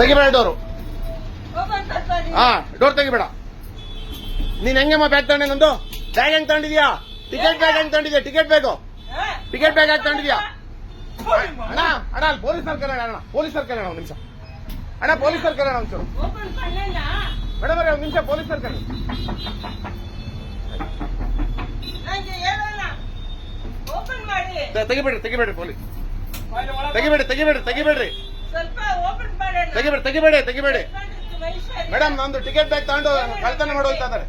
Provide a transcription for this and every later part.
ತೆಗಿಬೇಡ door. ಹಾ, door ತೆಗಿಬೇಡ. ನೀನ್ ಹೆಂಗಮ್ಮ bag ತಗೊಂಡೆ? ನಂದು ಬ್ಯಾಗ್ ಹೆಂಗ್ ತಗೊಂಡಿದ್ಯಾ? ಟಿಕೆಟ್ ಬ್ಯಾಗ್ ಹೆಂಗ್ ತಗೊಂಡಿದ್ಯಾ? ಟಿಕೆಟ್ ಬ್ಯಾಗ್ ಯಾಕೆ ತಗೊಂಡಿದ್ಯಾ? ಅಣ್ಣ ಅಣ್ಣ ಅಲ್ಲಿ ಪೊಲೀಸರು ಕರೆಯೋಣ. ಅಣ್ಣ ಪೊಲೀಸರು ಕರೆಯೋಣ ಒಂದು ನಿಮಿಷ. ಅಣ್ಣ ಪೊಲೀಸರು ಕರೆಯೋಣ ಒಂಚೂರು. ಮೇಡಮ್ ಅವ್ರೆ ಒಂದು ನಿಮಿಷ ಪೊಲೀಸರು ಕರೆ. ತೆಗಿಬೇಡ್ರಿ ಪೊಲೀಸ್. ತೆಗಿಬೇಡಿ. ಮೇಡಮ್ ನಂದು ಟಿಕೆಟ್ ಬ್ಯಾಗ್ ತಗೊಂಡು ಕಳ್ತನ ಮಾಡೋಯ್ತಾ ಇದಾರೆ.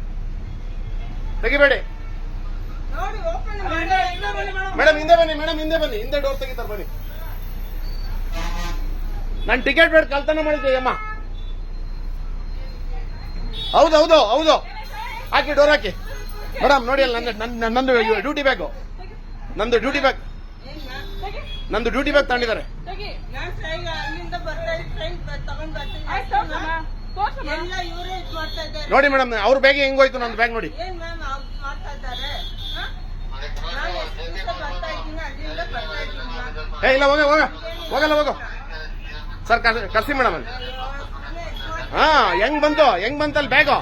ತೆಗಿಬೇಡಿ ಮೇಡಮ್. ಹಿಂದೆ ಬನ್ನಿ. ಹಿಂದೆ ಡೋರ್ ತೆಗಿತಾರೆ ಬನ್ನಿ. ನಾನು ಟಿಕೆಟ್ ಬ್ಯಾಗ್ ಕಳ್ತನ ಮಾಡಿದ್ದೆ ಅಮ್ಮ. ಹೌದು ಹಾಕಿ ಡೋರ್ ಹಾಕಿ. ಮೇಡಮ್ ನೋಡಿ ಅಲ್ಲ ನಂದು ಡ್ಯೂಟಿ ಬ್ಯಾಗ್. ನಂದು ಡ್ಯೂಟಿ ಬ್ಯಾಗ್ ತಗೊಂಡಿದ್ದಾರೆ. ನೋಡಿ ಮೇಡಮ್ ಅವ್ರ ಬ್ಯಾಗ್ ಹೆಂಗೋಯ್ತು, ನಂದು ಬ್ಯಾಗ್ ನೋಡಿ. ಇಲ್ಲ ಹೋಗಲ್ಲ ಸರ್. ಕರ್ಸಿ ಮೇಡಮ್ ಅಲ್ಲಿ. ಹಾ ಹೆಂಗ್ ಬಂತಲ್ಲಿ ಬ್ಯಾಗು?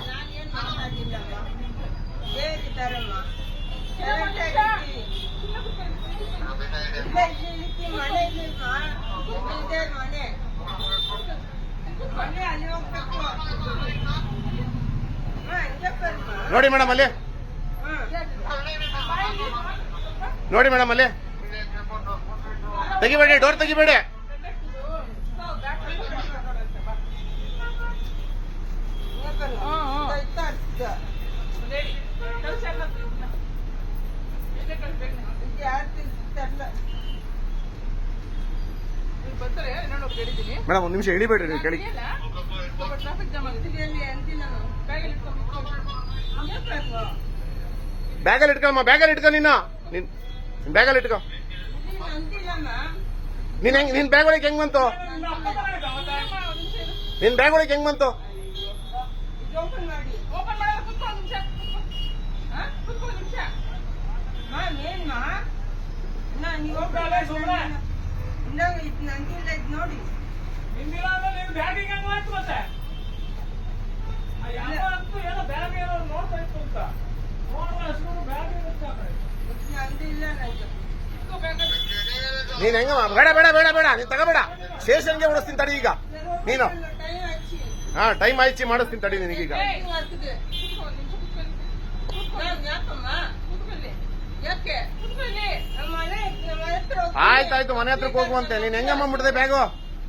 ನೋಡಿ ಮೇಡಮ್ ಅಲ್ಲಿ. ತೆಗಿಬೇಡಿ, ಡೋರ್ ತೆಗಿಬೇಡಿ. ಮೇಡಮ್ ಒಂದು ನಿಮಿಷ ಇಳಿಬೇಡ್ರಿ ಕೆಳಗೆ. ಬ್ಯಾಗಲ್ಲಿ ಇಟ್ಕೊಮ್ಮ. ಬ್ಯಾಗಲ್ಲಿ ಇಟ್ಕೊ. ನಿನ್ ಬ್ಯಾಗ್ ಒಳಗೆ ಹೆಂಗ್ ಬಂತು? ನೋಡಿ ನೀನ್ ಹೆಂಗ ಬೇಡ ನೀನ್ ತಗೋಬೇಡ. ಸ್ಟೇಷನ್ಗೆ ಓಡಿಸ್ತೀನಿ ತಡಿ ಈಗ ನೀನು. ಹಾ ಟೈಮ್ ಆಯ್ಚಿ ಮಾಡಿಸ್ತೀನಿ ತಡಿ ನಿನಗೀಗ. ಆಯ್ತಾಯ್ತು ಮನೆ ಹತ್ರಕ್ಕೆ ಹೋಗುವಂತೆ. ನೀನ್ ಹೆಂಗಮ್ಮ ಬಿಡದೆ ಬ್ಯಾಗು?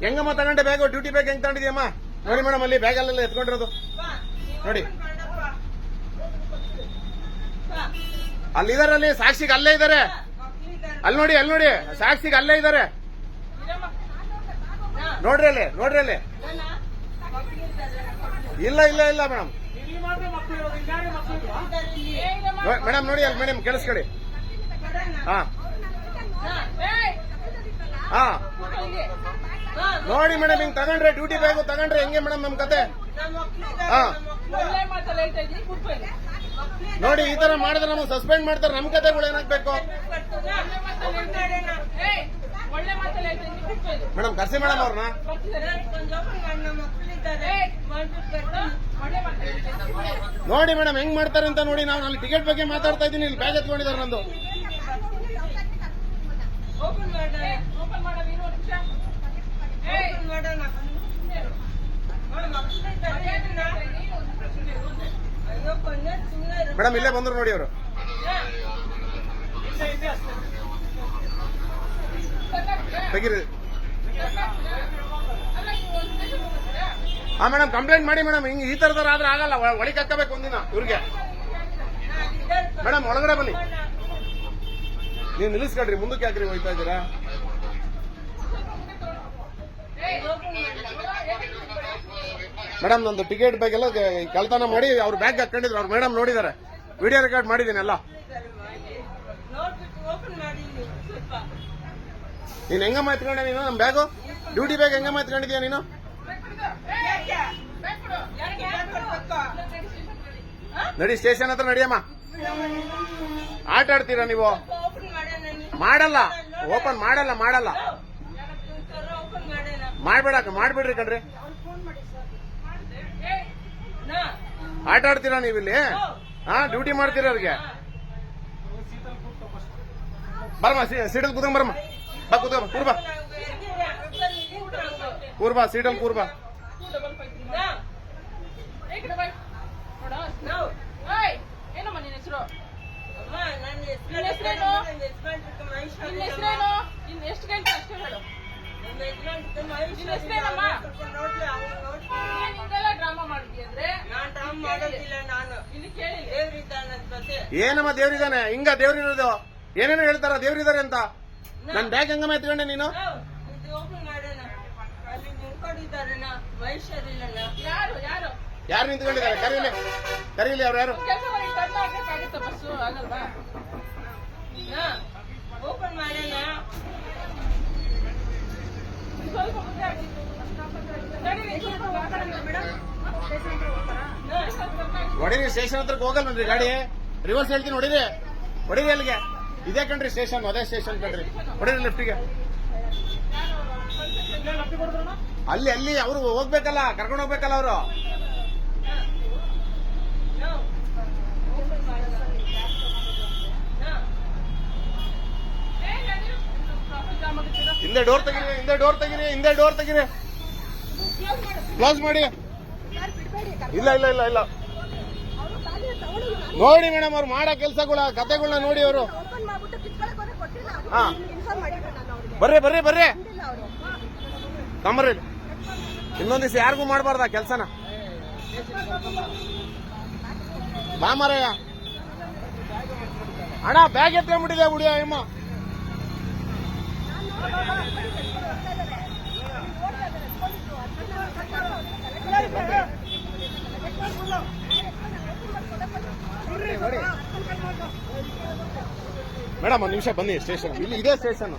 ಹೆಂಗಮ್ಮ ತಗೊಂಡೆ ಬ್ಯಾಗು? ಡ್ಯೂಟಿ ಬ್ಯಾಗ್ ಹೆಂಗ್ ತಗೊಂಡಿದ್ಯಮ್ಮ? ನೋಡಿ ಮೇಡಮ್ ಅಲ್ಲಿ ಬ್ಯಾಗಲ್ಲೆಲ್ಲ ಎತ್ಕೊಂಡಿರೋದು ನೋಡಿ. ಅಲ್ಲಿದಾರಲ್ಲಿ ಸಾಕ್ಷಿಗೆ ಅಲ್ಲೇ ಇದಾರೆ. ಅಲ್ಲಿ ನೋಡಿ ಸಾಕ್ಷಿಗೆ ಅಲ್ಲೇ ಇದಾರೆ. ನೋಡ್ರಿ ಅಲ್ಲಿ. ಇಲ್ಲ ಮೇಡಮ್. ಮೇಡಮ್ ನೋಡಿ ಅಲ್ಲಿ ಮೇಡಮ್ ಕೇಳಿಸ್ಕೊಳ್ಳಿ. ಹಾ ನೋಡಿ ಮೇಡಮ್ ಹಿಂಗ್ ತಗೊಂಡ್ರೆ ಡ್ಯೂಟಿ ಬ್ಯಾಗು ತಗೊಂಡ್ರೆ ಹೆಂಗೆ ಮೇಡಮ್ ನಮ್ ಕತೆ? ಹಾ ನೋಡಿ ಈ ತರ ಮಾಡಿದ್ರೆ ನಮಗೆ ಸಸ್ಪೆಂಡ್ ಮಾಡ್ತಾರೆ. ನಮ್ ಕತೆಗಳು ಏನಾಗ್ಬೇಕು ಮೇಡಮ್? ಕರ್ಸಿ ಮೇಡಮ್ ಅವ್ರನ್ನ. ನೋಡಿ ಮೇಡಮ್ ಹೆಂಗ್ ಮಾಡ್ತಾರೆ ಅಂತ ನೋಡಿ. ನಾವು ಅಲ್ಲಿ ಟಿಕೆಟ್ ಬಗ್ಗೆ ಮಾತಾಡ್ತಾ ಇದ್ದೀನಿ, ಇಲ್ಲಿ ಬ್ಯಾಗ್ ಎತ್ಕೊಂಡಿದ್ದಾರೆ ನಂದು. ಮೇಡಮ್ ಇಲ್ಲೇ ಬಂದ್ರು ನೋಡಿ ಅವರು. ತೆಗೀರಿ. ಹಾ ಮೇಡಮ್ ಕಂಪ್ಲೇಂಟ್ ಮಾಡಿ ಮೇಡಮ್. ಹಿಂಗ್ ಈ ತರದರ ಆದ್ರೆ ಆಗಲ್ಲ. ಒಳಗೆ ಹಾಕಬೇಕು ಒಂದಿನ ಇವ್ರಿಗೆ. ಮೇಡಮ್ ಒಳಗಡೆ ಬನ್ನಿ. ನೀವು ನಿಲ್ಲಿಸ್ಕೊಳ್ರಿ, ಮುಂದಕ್ಕೆ ಹಾಕ್ರಿ. ಹೋಯ್ತಾ ಇದ್ದೀರಾ ಮೇಡಮ್? ನಂದು ಟಿಕೆಟ್ ಬ್ಯಾಗ್ ಎಲ್ಲ ಕಳ್ತನ ಮಾಡಿ ಅವ್ರ ಬ್ಯಾಗ್ ಹಾಕೊಂಡಿದ್ರು. ಅವ್ರ ಮೇಡಮ್ ನೋಡಿದ್ದಾರೆ, ವಿಡಿಯೋ ರೆಕಾರ್ಡ್ ಮಾಡಿದ್ದೀನಿ ಎಲ್ಲ. ನೀನ್ ಹೆಂಗಮ್ಮ ಎತ್ಕೊಂಡೆ ನೀನು ನಮ್ ಬ್ಯಾಗು? ಡ್ಯೂಟಿ ಬ್ಯಾಗ್ ಹೆಂಗಮ್ಮ ಎತ್ಕೊಂಡಿದ್ಯಾ ನೀನು? ನಡಿ ಸ್ಟೇಷನ್ ಹತ್ರ ನಡಿಯಮ್ಮ. ಆಟ ಆಡ್ತೀರಾ ನೀವು? ಮಾಡಲ್ಲ, ಓಪನ್ ಮಾಡಲ್ಲ ಮಾಡ್ಬಿಡ್ರಿ ಕಣ್ರಿ. ಆಟ ಆಡ್ತೀರಾ ನೀವು ಇಲ್ಲಿ? ಡ್ಯೂಟಿ ಮಾಡ್ತೀರಾ ಅವ್ರಿಗೆ? ಬರಮ್ಮ, ಸೀಟಲ್ ಕೂತ್ಕೊಂಡ್ ಬರಮ್ಮ. ಬಾ ಕೂತ್ಕೊ, ಕೂರ್ಬಾ ಕೂರ್ಬಾ, ಸೀಟಲ್ ಕೂರ್ಬಾ. ಏನಮ್ಮ ನಿನ್ನ ಹೆಸರು? ಎಷ್ಟು ಗಂಟೆ ಅಷ್ಟೇ ಹೇಳು. ಡ್ರಾಮಾ ಮಾಡಿದ್ವಿ ಅಂದ್ರೆ ಇಲ್ಲಿ ಕೇಳಿ. ಏನಮ್ಮ ದೇವ್ರಿದಾನೆ? ಹಿಂಗ ದೇವ್ರಿರೋದು? ಏನೇನು ಹೇಳ್ತಾರ ದೇವ್ರಿದಾರೆ ಅಂತ? ನನ್ ಬ್ಯಾಗ್ ಹಂಗಮ್ಮ ಎತ್ಕೊಂಡೆ ನೀನು? ಯಾರು ಯಾರು ಯಾರು ನಿಂತ್ಕೊಂಡಿದ್ದಾರೆ? ಕರೀಲಿ ಅವ್ರು ಯಾರು? ಕೆಲಸ ಮಾಡಿ ತರ್ಲಾಗಕ್ಕಾಗತ್ತ ಬಸ್ಸು? ಆಗಲ್ವಾ? ಓಪನ್ ಮಾಡೋಣ. ಸ್ವಲ್ಪ ಮುಂದೆ ಹಾಕಿ. ಹೊಡಿರಿ, ಸ್ಟೇಷನ್ ಹತ್ರಕ್ಕೆ ಹೋಗಲ್ವನ್ರಿ ಗಾಡಿ? ರಿವರ್ಸ್ ಹೇಳ್ತೀನಿ, ಹೊಡಿರಿ ಅಲ್ಲಿಗೆ. ಇದೇ ಕಣ್ರಿ ಸ್ಟೇಷನ್, ಅದೇ ಸ್ಟೇಷನ್ ಕಣ್ರಿ. ಹೊಡಿರಿ ಲೆಫ್ಟಿಗೆ. ಅಲ್ಲಿ ಅವರು ಹೋಗ್ಬೇಕಲ್ಲ, ಕರ್ಕೊಂಡು ಹೋಗ್ಬೇಕಲ್ಲ ಅವರು. ಹಿಂದೆ ಡೋರ್ ತೆಗೀರಿ. ಕ್ಲೋಸ್ ಮಾಡಿ. ಇಲ್ಲ ನೋಡಿ ಮೇಡಮ್, ಅವ್ರು ಮಾಡೋ ಕೆಲಸಗಳ ಕತೆಗಳನ್ನ ನೋಡಿ ಅವರು. ಬರ್ರಿ ಕಮ್ಮರ್ರಿ. ಇನ್ನೊಂದ್ ದಿವಸ ಯಾರಿಗೂ ಮಾಡಬಾರ್ದ ಕೆಲಸನ. ಬಾ ಮಾರಯ್ಯ. ಅಣ್ಣ ಬ್ಯಾಗ್ ಎತ್ಕೊಂಡ್ಬಿಟ್ಟಿದೆ ಹುಡಿಯ ಅಮ್ಮ. ಮೇಡಮ್ ಒಂದ್ ನಿಮಿಷ ಬನ್ನಿ ಸ್ಟೇಷನ್. ಇಲ್ಲಿ ಇದೇ ಸ್ಟೇಷನ್.